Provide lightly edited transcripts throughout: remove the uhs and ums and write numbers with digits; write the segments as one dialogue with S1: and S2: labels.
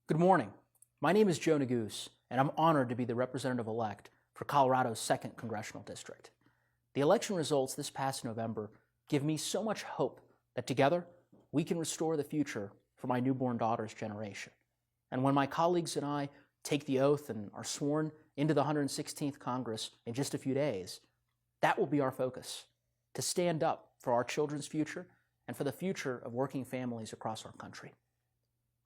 S1: Good morning. My name is Joe Neguse, and I'm honored to be the representative-elect for Colorado's 2nd Congressional District. The election results this past November give me so much hope that together we can restore the future for my newborn daughter's generation. And when my colleagues and I take the oath and are sworn into the 116th Congress in just a few days, that will be our focus, to stand up for our children's future and for the future of working families across our country.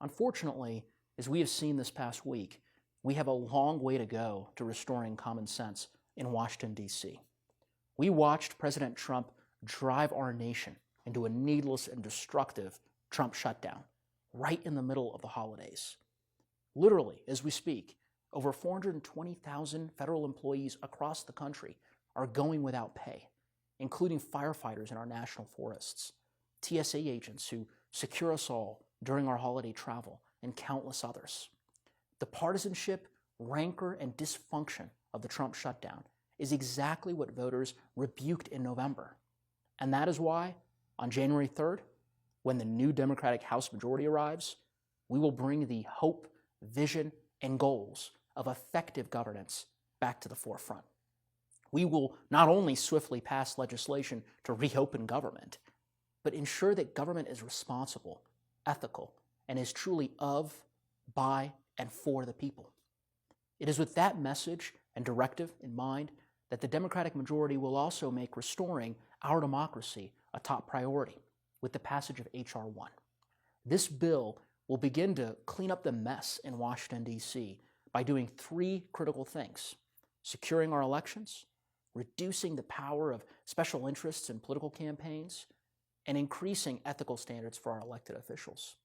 S1: Unfortunately, as we have seen this past week, we have a long way to go to restoring common sense in Washington, D.C. We watched President Trump drive our nation into a needless and destructive Trump shutdown right in the middle of the holidays. Literally, as we speak, over 420,000 federal employees across the country are going without pay, including firefighters in our national forests, TSA agents who secure us all during our holiday travel, and countless others. The partisanship, rancor, and dysfunction of the Trump shutdown is exactly what voters rebuked in November. And that is why, on January 3rd, when the new Democratic House majority arrives, we will bring the hope, vision, and goals of effective governance back to the forefront. We will not only swiftly pass legislation to reopen government, but ensure that government is responsible, ethical, and is truly of, by, and for the people. It is with that message and directive in mind that the Democratic majority will also make restoring our democracy a top priority with the passage of H.R. 1. This bill will begin to clean up the mess in Washington, D.C. by doing 3 critical things: securing our elections, reducing the power of special interests in political campaigns, and increasing ethical standards for our elected officials.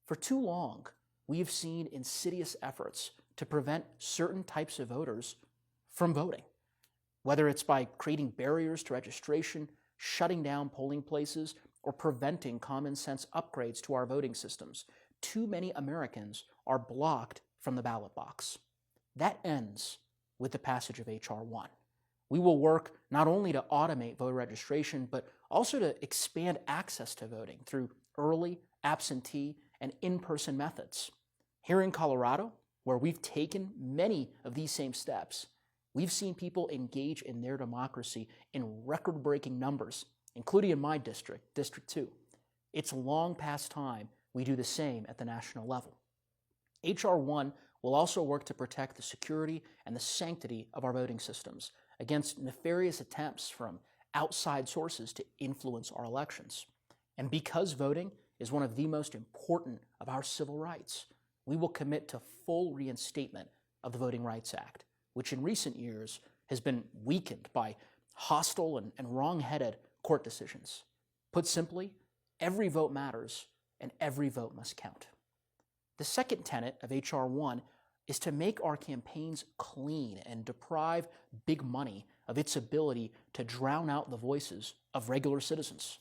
S1: For too long, we have seen insidious efforts to prevent certain types of voters from voting, whether it's by creating barriers to registration, shutting down polling places, or preventing common sense upgrades to our voting systems. Too many Americans are blocked from the ballot box. That ends with the passage of H.R. 1. We will work not only to automate voter registration, but also to expand access to voting through early, absentee, and in-person methods. Here in Colorado, where we've taken many of these same steps, we've seen people engage in their democracy in record-breaking numbers, including in my district, District 2. It's long past time we do the same at the national level. H.R. 1 will also work to protect the security and the sanctity of our voting systems against nefarious attempts from outside sources to influence our elections. And because voting is one of the most important of our civil rights, we will commit to full reinstatement of the Voting Rights Act, which in recent years has been weakened by hostile and wrong-headed court decisions. Put simply, every vote matters and every vote must count. The second tenet of H.R. 1 is to make our campaigns clean and deprive big money of its ability to drown out the voices of regular citizens.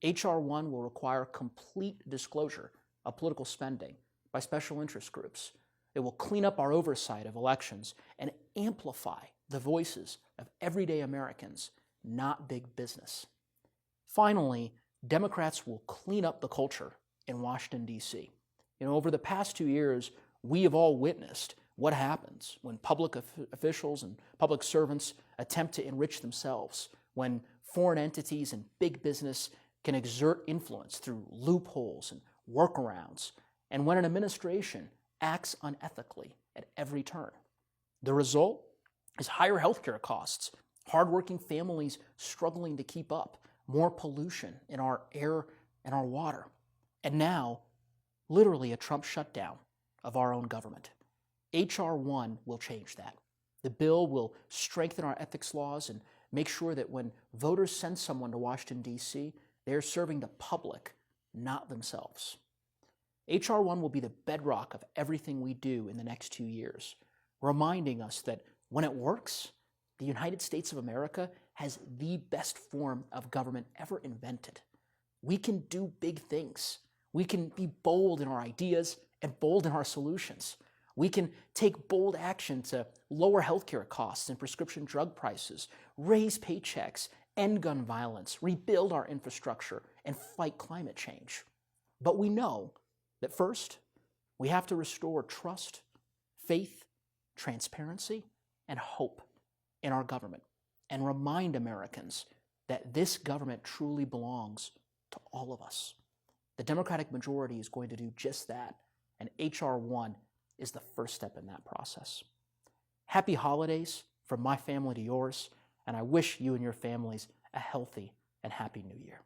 S1: H.R. 1 will require complete disclosure of political spending by special interest groups. It will clean up our oversight of elections and amplify the voices of everyday Americans, not big business. Finally, Democrats will clean up the culture in Washington, D.C. Over the past 2 years, we have all witnessed what happens when public officials and public servants attempt to enrich themselves, when foreign entities and big business can exert influence through loopholes and workarounds, and when an administration acts unethically at every turn. The result is higher healthcare costs, hardworking families struggling to keep up, more pollution in our air and our water, and now, literally a Trump shutdown of our own government. H.R. 1 will change that. The bill will strengthen our ethics laws and make sure that when voters send someone to Washington, D.C., they are serving the public, not themselves. H.R. 1 will be the bedrock of everything we do in the next 2 years, reminding us that when it works, the United States of America has the best form of government ever invented. We can do big things. We can be bold in our ideas and bold in our solutions. We can take bold action to lower healthcare costs and prescription drug prices, raise paychecks, end gun violence, rebuild our infrastructure, and fight climate change. But we know that first, We have to restore trust, faith, transparency, and hope in our government and remind Americans that this government truly belongs to all of us. The Democratic majority is going to do just that, and H.R. 1 is the first step in that process. Happy holidays from my family to yours, and I wish you and your families a healthy and happy New Year.